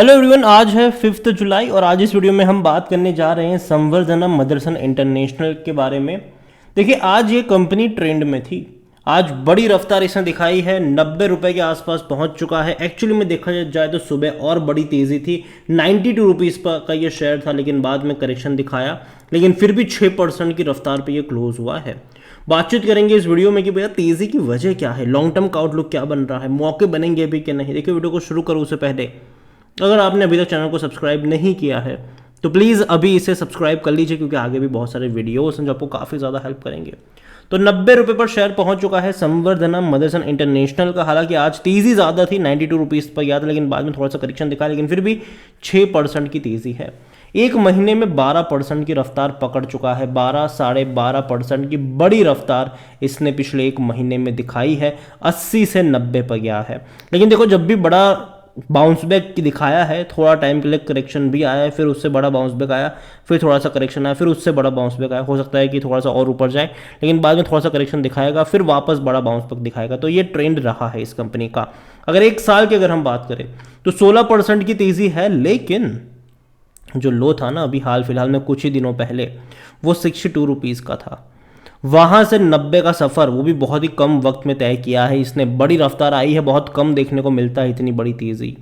Hello everyone, आज है 5 जुलाई और आज इस वीडियो में हम बात करने जा रहे हैं संवर्धना मदरसन इंटरनेशनल के बारे में। देखिए, आज ये कंपनी ट्रेंड में थी। आज बड़ी रफ्तार इसने दिखाई है, 90 रुपये के आसपास पहुंच चुका है। एक्चुअली में देखा जाए तो सुबह और बड़ी तेज़ी थी, 92 रुपीज़ का ये शेयर था, लेकिन बाद में करेक्शन दिखाया, लेकिन फिर भी 6% की रफ्तार पे ये क्लोज हुआ है। बातचीत करेंगे इस वीडियो में कि भैया तेज़ी की वजह क्या है, लॉन्ग टर्म का आउटलुक क्या बन रहा है, मौके बनेंगे भी कि नहीं। देखिए, वीडियो को शुरू करूँ उससे पहले अगर आपने अभी तक चैनल को सब्सक्राइब नहीं किया है तो प्लीज़ अभी इसे सब्सक्राइब कर लीजिए, क्योंकि आगे भी बहुत सारे वीडियोस हैं जो आपको काफ़ी ज़्यादा हेल्प करेंगे। तो 90 रुपये पर शेयर पहुंच चुका है संवर्धना मदरसन इंटरनेशनल का। हालांकि आज तेज़ी ज़्यादा थी, 92 रुपीज़ पर गया था, लेकिन बाद में थोड़ा सा करेक्शन दिखा, लेकिन फिर भी 6% की तेज़ी है। एक महीने में 12% की रफ्तार पकड़ चुका है। 12-12.5% की बड़ी रफ्तार इसने पिछले एक महीने में दिखाई है। 80 से 90 पर गया है। लेकिन देखो, जब भी बड़ा बाउंस बैक दिखाया है, थोड़ा टाइम के लिए करेक्शन भी आया है, फिर उससे बड़ा बाउंस बैक आया, फिर थोड़ा सा करेक्शन आया, फिर उससे बड़ा बाउंस बैक आया। हो सकता है कि थोड़ा सा और ऊपर जाए, लेकिन बाद में थोड़ा सा करेक्शन दिखाएगा, फिर वापस बड़ा बाउंस बैक दिखाएगा। तो ये ट्रेंड रहा है इस कंपनी का। अगर एक साल की अगर हम बात करें तो 16% की तेज़ी है, लेकिन जो लो था ना अभी हाल फिलहाल में कुछ ही दिनों पहले, वो 62 रुपीज़ का था। वहाँ से 90 का सफ़र वो भी बहुत ही कम वक्त में तय किया है इसने। बड़ी रफ्तार आई है, बहुत कम देखने को मिलता है इतनी बड़ी तेज़ी,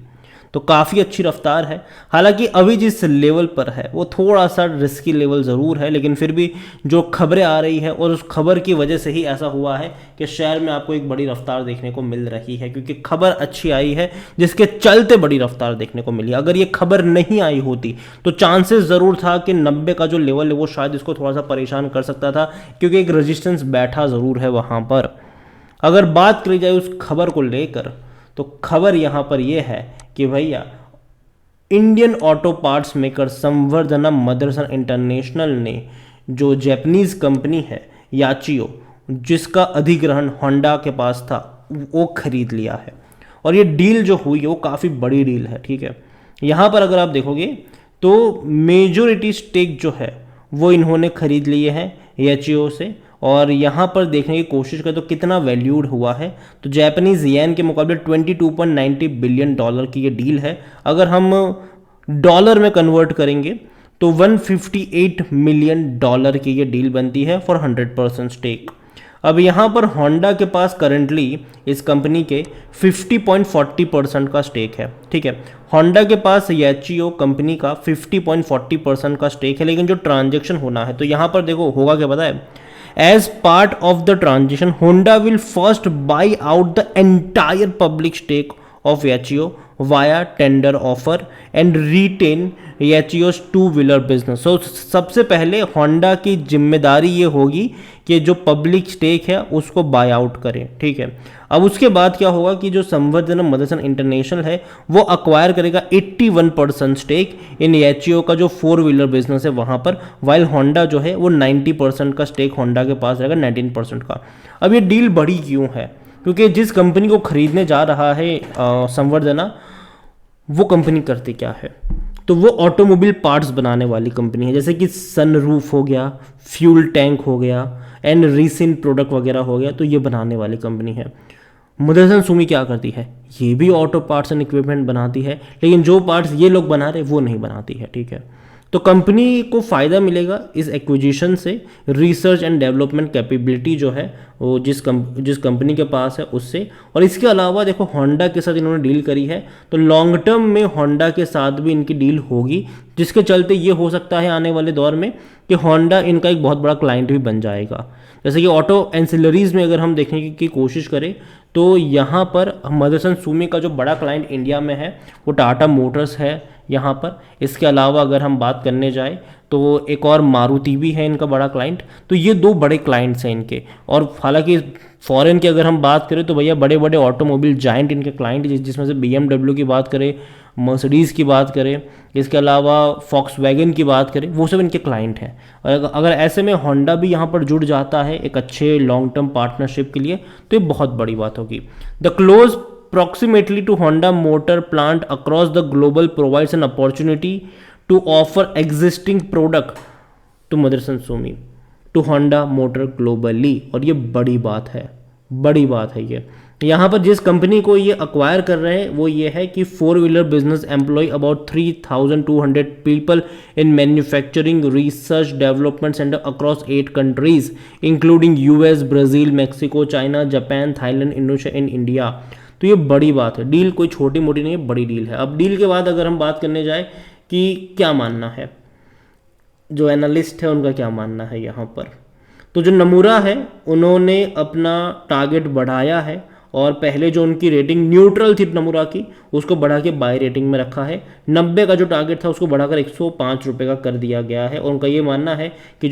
तो काफ़ी अच्छी रफ्तार है। हालांकि अभी जिस लेवल पर है वो थोड़ा सा रिस्की लेवल ज़रूर है, लेकिन फिर भी जो खबरें आ रही है और उस खबर की वजह से ही ऐसा हुआ है कि शेयर में आपको एक बड़ी रफ्तार देखने को मिल रही है, क्योंकि खबर अच्छी आई है जिसके चलते बड़ी रफ्तार देखने को मिली। अगर ये खबर नहीं आई होती तो चांसेस ज़रूर था कि 90 का जो लेवल है वो शायद इसको थोड़ा सा परेशान कर सकता था, क्योंकि एक रजिस्टेंस बैठा ज़रूर है वहाँ पर। अगर बात करी जाए उस खबर को लेकर, तो खबर यहाँ पर यह है कि भैया इंडियन ऑटो पार्ट्स मेकर संवर्धना मदरसन इंटरनेशनल ने जो जापानीज कंपनी है याचियो, जिसका अधिग्रहण होंडा के पास था, वो खरीद लिया है। और ये डील जो हुई है वो काफ़ी बड़ी डील है, ठीक है। यहाँ पर अगर आप देखोगे तो मेजोरिटी स्टेक जो है वो इन्होंने खरीद लिए हैं याचियो से। और यहाँ पर देखने की कोशिश करें तो कितना वैल्यूड हुआ है, तो जापानीज येन के मुकाबले 22.90 बिलियन डॉलर की ये डील है। अगर हम डॉलर में कन्वर्ट करेंगे तो 158 मिलियन डॉलर की ये डील बनती है फॉर 100% स्टेक। अब यहाँ पर होंडा के पास करंटली इस कंपनी के 50.40% का स्टेक है, ठीक है। होंडा के पास याचियो कंपनी का 50.40% का स्टेक है, लेकिन जो ट्रांजेक्शन होना है, तो यहाँ पर देखो होगा क्या पता है। As part of the transition, Honda will first buy out the entire public stake of Yachiyo via tender offer and retain Yachiyo's two-wheeler business. So सबसे पहले Honda की जिम्मेदारी ये होगी कि जो पब्लिक स्टेक है उसको बाय आउट करें, ठीक है। अब उसके बाद क्या होगा कि जो संवर्धना मदरसन इंटरनेशनल है वो अक्वायर करेगा 81% स्टेक इन याचियो का जो 4-व्हीलर बिजनेस है वहाँ पर, वाइल होंडा जो है वो 90% का स्टेक होंडा के पास रहेगा, 19% का। अब ये डील बड़ी क्यों है, क्योंकि जिस कंपनी को खरीदने जा रहा है संवर्धना, वो कंपनी करती क्या है, तो वो ऑटोमोबाइल पार्ट्स बनाने वाली कंपनी है। जैसे कि सनरूफ हो गया, फ्यूल टैंक हो गया, एंड रीसिन प्रोडक्ट वगैरह हो गया, तो ये बनाने वाली कंपनी है। मदरसन सुमी क्या करती है, ये भी ऑटो पार्ट्स एंड इक्विपमेंट बनाती है, लेकिन जो पार्ट्स ये लोग बना रहे वो नहीं बनाती है, ठीक है। तो कंपनी को फ़ायदा मिलेगा इस एक्विजिशन से। रिसर्च एंड डेवलपमेंट कैपेबिलिटी जो है वो जिस कंपनी के पास है उससे। और इसके अलावा देखो, होंडा के साथ इन्होंने डील करी है, तो लॉन्ग टर्म में होंडा के साथ भी इनकी डील होगी, जिसके चलते ये हो सकता है आने वाले दौर में कि होंडा इनका एक बहुत बड़ा क्लाइंट भी बन जाएगा। जैसे कि ऑटो एंसिलरीज में अगर हम देखने की कोशिश करें तो यहाँ पर मदरसन सुमी का जो बड़ा क्लाइंट इंडिया में है वो टाटा मोटर्स है यहाँ पर। इसके अलावा अगर हम बात करने जाए तो एक और मारुति भी है इनका बड़ा क्लाइंट। तो ये दो बड़े क्लाइंट्स हैं इनके। और हालांकि फॉरेन की अगर हम बात करें तो भैया बड़े बड़े ऑटोमोबाइल जाइंट इनके क्लाइंट, जिसमें से BMW की बात करें, मर्सिडीज़ की बात करें, इसके अलावा फॉक्सवैगन की बात करें, वो सब इनके क्लाइंट हैं। और अगर ऐसे में होंडा भी यहाँ पर जुड़ जाता है एक अच्छे लॉन्ग टर्म पार्टनरशिप के लिए, तो ये बहुत बड़ी बात होगी। The close proximity to Honda motor plant across the global provides an opportunity to offer existing product to Motherson Sumi to Honda motor globally। और ये बड़ी बात है, बड़ी बात है ये। यहाँ पर जिस कंपनी को ये अक्वायर कर रहे हैं वो ये है कि four wheeler business employ about 3,200 people in manufacturing research development centre across 8 countries including US, Brazil, Mexico, China, Japan, Thailand, Indonesia and India. तो ये बड़ी बात है, डील कोई छोटी मोटी नहीं है, बड़ी डील है। अब डील के बाद अगर हम बात करने जाए कि क्या मानना है, जो एनालिस्ट है उनका क्या मानना है यहाँ पर, तो जो नमूरा है उन्होंने अपना टारगेट बढ़ाया है और पहले जो उनकी रेटिंग न्यूट्रल थी नमूरा की उसको बढ़ा के बाय रेटिंग में रखा है। 90 का जो टारगेट था उसको बढ़ाकर 105 रुपये का कर दिया गया है और उनका ये मानना है कि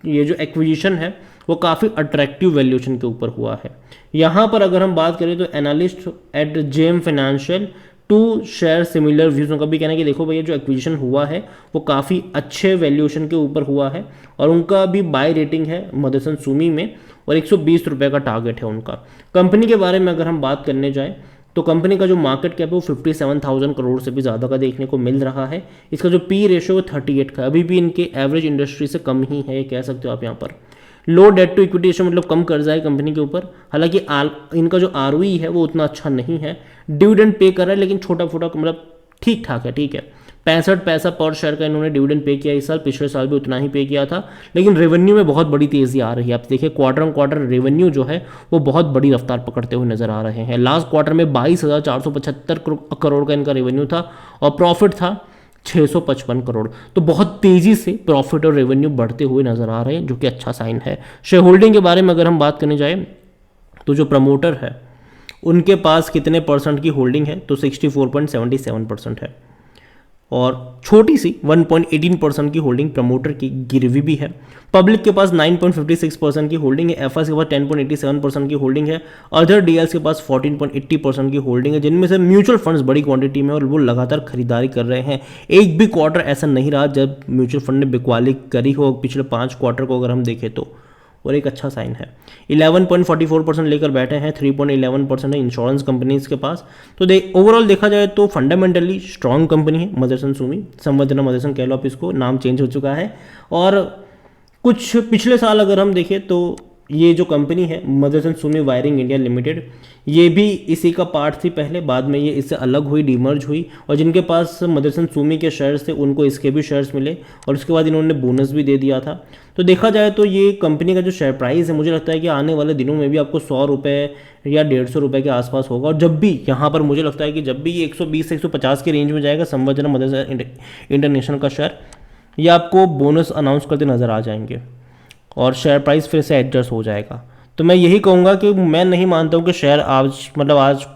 ये जो एक्विजिशन है वो काफ़ी अट्रैक्टिव वैल्यूएशन के ऊपर हुआ है। यहाँ पर अगर हम बात करें तो analyst at JM financial to share similar views, उनका भी कहना है कि देखो भैया जो एक्विजिशन हुआ है वो काफ़ी अच्छे वैल्यूएशन के ऊपर हुआ है और उनका भी बाय रेटिंग है मदरसन सुमी में और 120 रुपये का टारगेट है उनका। कंपनी के बारे में अगर हम बात करने जाएं तो कंपनी का जो मार्केट कैप है वो 57,000 करोड़ से भी ज़्यादा का देखने को मिल रहा है। इसका जो पी रेशियो 38 का, अभी भी इनके एवरेज इंडस्ट्री से कम ही है, ये कह सकते हो आप यहाँ पर। लो डेट टू इक्विटी रेशियो मतलब कम कर्जा है कंपनी के ऊपर। हालांकि इनका जो आरओई है वो उतना अच्छा नहीं है। डिविडेंड पे कर रहा है लेकिन छोटा फोटा मतलब ठीक ठाक है, ठीक है। 65 पैसा पर शेयर का इन्होंने डिविडेंड पे किया इस साल, पिछले साल भी उतना ही पे किया था। लेकिन रेवेन्यू में बहुत बड़ी तेज़ी आ रही है। आप देखिए क्वार्टर ऑन क्वार्टर रेवेन्यू जो है वो बहुत बड़ी रफ्तार पकड़ते हुए नजर आ रहे हैं। लास्ट क्वार्टर में 22,475 करोड़ का इनका रेवेन्यू था और प्रॉफिट था 655 करोड़। तो बहुत तेज़ी से प्रॉफिट और रेवेन्यू बढ़ते हुए नजर आ रहे हैं, जो कि अच्छा साइन है। शेयर होल्डिंग के बारे में अगर हम बात करने जाए तो जो प्रमोटर है उनके पास कितने परसेंट की होल्डिंग है, तो 64.77% है और छोटी सी 1.18% की होल्डिंग प्रमोटर की गिरवी भी है। पब्लिक के पास 9.56% की होल्डिंग है, एफएस के पास 10.87% की होल्डिंग है, अदर डीएल्स के पास 14.80% की होल्डिंग है, जिनमें से म्यूचुअल फंड्स बड़ी क्वांटिटी में और वो लगातार खरीदारी कर रहे हैं। एक भी क्वार्टर ऐसा नहीं रहा जब म्यूचुअल फंड ने बिकवाली करी हो, पिछले 5 क्वार्टर को अगर हम देखें तो, और एक अच्छा साइन है। 11.44% लेकर बैठे हैं, 3.11% है इंश्योरेंस कंपनीज के पास। तो ओवरऑल देखा जाए तो फंडामेंटली स्ट्रॉन्ग कंपनी है मदरसन सुमी, संवर्धना मदरसन कह लो आप इसको, नाम चेंज हो चुका है। और कुछ पिछले साल अगर हम देखें तो ये जो कंपनी है Motherson Sumi wiring India limited, ये भी इसी का पार्ट थी पहले, बाद में ये इससे अलग हुई, डीमर्ज हुई, और जिनके पास मदरसन सुमी के शेयर्स थे उनको इसके भी शेयर्स मिले और उसके बाद इन्होंने बोनस भी दे दिया था। तो देखा जाए तो ये कंपनी का जो शेयर प्राइस है मुझे लगता है कि आने वाले दिनों में भी आपको 100 रुपये या 150 रुपये के आसपास होगा। और जब भी यहाँ पर मुझे लगता है कि जब भी ये 120 से 150 के रेंज में जाएगा संवर्धना मदरसन इंटरनेशनल का शेयर, ये आपको बोनस अनाउंस करते नज़र आ जाएंगे और शेयर प्राइस फिर से एडजस्ट हो जाएगा। तो मैं यही कहूँगा कि मैं नहीं मानता हूँ कि शेयर आज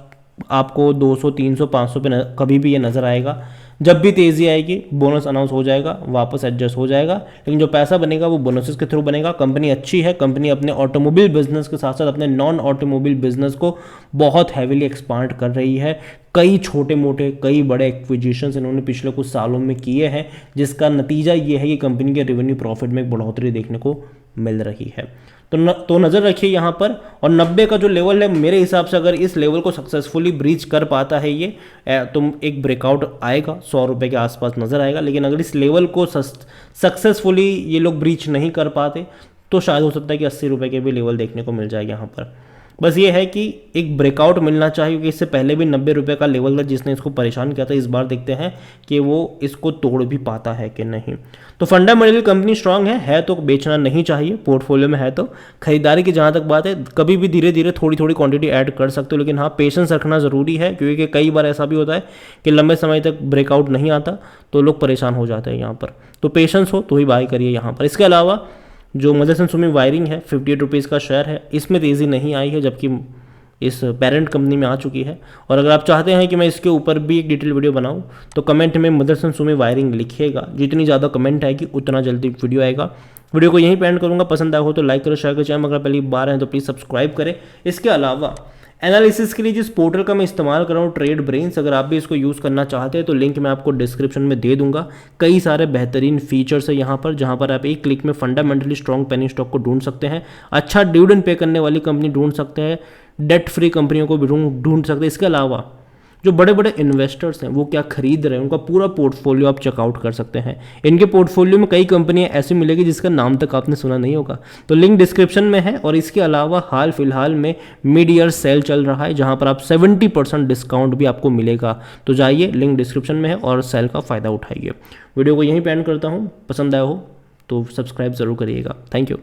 आपको 200, 300, 500 पे कभी भी ये नज़र आएगा। जब भी तेज़ी आएगी बोनस अनाउंस हो जाएगा, वापस एडजस्ट हो जाएगा, लेकिन जो पैसा बनेगा वो बोनसेस के थ्रू बनेगा। कंपनी अच्छी है, कंपनी अपने ऑटोमोबाइल बिजनेस के साथ साथ अपने नॉन ऑटोमोबाइल बिजनेस को बहुत हैवीली एक्सपांड कर रही है। कई छोटे मोटे कई बड़े एक्विजिशंस इन्होंने पिछले कुछ सालों में किए हैं, जिसका नतीजा ये है कि कंपनी के रेवेन्यू प्रॉफिट में एक बढ़ोतरी देखने को मिल रही है। तो नज़र रखिए यहाँ पर। और 90 का जो लेवल है मेरे हिसाब से अगर इस लेवल को सक्सेसफुली ब्रीच कर पाता है ये, तो एक ब्रेकआउट आएगा, 100 रुपये के आसपास नज़र आएगा। लेकिन अगर इस लेवल को सक्सेसफुली ये लोग ब्रीच नहीं कर पाते तो शायद हो सकता है कि 80 रुपये के भी लेवल देखने को मिल जाए यहाँ पर। बस ये है कि एक ब्रेकआउट मिलना चाहिए, क्योंकि इससे पहले भी 90 रुपये का लेवल था जिसने इसको परेशान किया था। इस बार देखते हैं कि वो इसको तोड़ भी पाता है कि नहीं। तो फंडामेंटल कंपनी स्ट्रांग है तो बेचना नहीं चाहिए, पोर्टफोलियो में है तो। खरीदारी की जहाँ तक बात है, कभी भी धीरे धीरे थोड़ी थोड़ी क्वांटिटी ऐड कर सकते हो, लेकिन हाँ पेशेंस रखना ज़रूरी है, क्योंकि कई बार ऐसा भी होता है कि लंबे समय तक ब्रेकआउट नहीं आता तो लोग परेशान हो जाते हैं यहाँ पर। तो पेशेंस हो तो ही बाय करिए यहाँ पर। इसके अलावा जो मदरसन सुमी वायरिंग है 58 रुपीज़ का शेयर है, इसमें तेज़ी नहीं आई है, जबकि इस पेरेंट कंपनी में आ चुकी है। और अगर आप चाहते हैं कि मैं इसके ऊपर भी एक डिटेल वीडियो बनाऊं तो कमेंट में मदरसन सुमी वायरिंग लिखिएगा। जितनी ज़्यादा कमेंट आएगी उतना जल्दी वीडियो आएगा। वीडियो को यहीं पे एंड करूँगा। पसंद आया हो तो लाइक करो, शेयर करो, चैनल अगर पहली बार हैं तो प्लीज़ सब्सक्राइब करें। इसके अलावा एनालिसिस के लिए जिस पोर्टल का मैं इस्तेमाल कर रहा हूँ ट्रेड ब्रेन्स, अगर आप भी इसको यूज़ करना चाहते हैं तो लिंक मैं आपको डिस्क्रिप्शन में दे दूंगा। कई सारे बेहतरीन फीचर्स है यहाँ पर, जहाँ पर आप एक क्लिक में फंडामेंटली स्ट्रॉन्ग पेनी स्टॉक को ढूंढ सकते हैं, अच्छा डिविडेंड पे करने वाली कंपनी ढूंढ सकते हैं, डेट फ्री कंपनियों को भी ढूंढ सकते हैं। इसके अलावा जो बड़े बड़े इन्वेस्टर्स हैं वो क्या खरीद रहे हैं, उनका पूरा पोर्टफोलियो आप चेकआउट कर सकते हैं। इनके पोर्टफोलियो में कई कंपनियां ऐसी मिलेगी जिसका नाम तक आपने सुना नहीं होगा, तो लिंक डिस्क्रिप्शन में है। और इसके अलावा हाल फिलहाल में मिड ईयर सेल चल रहा है जहां पर आप 70% डिस्काउंट भी आपको मिलेगा। तो जाइए, लिंक डिस्क्रिप्शन में है और सेल का फ़ायदा उठाइए। वीडियो को यहीं पे एंड करता हूँ, पसंद आया हो तो सब्सक्राइब ज़रूर करिएगा। Thank you.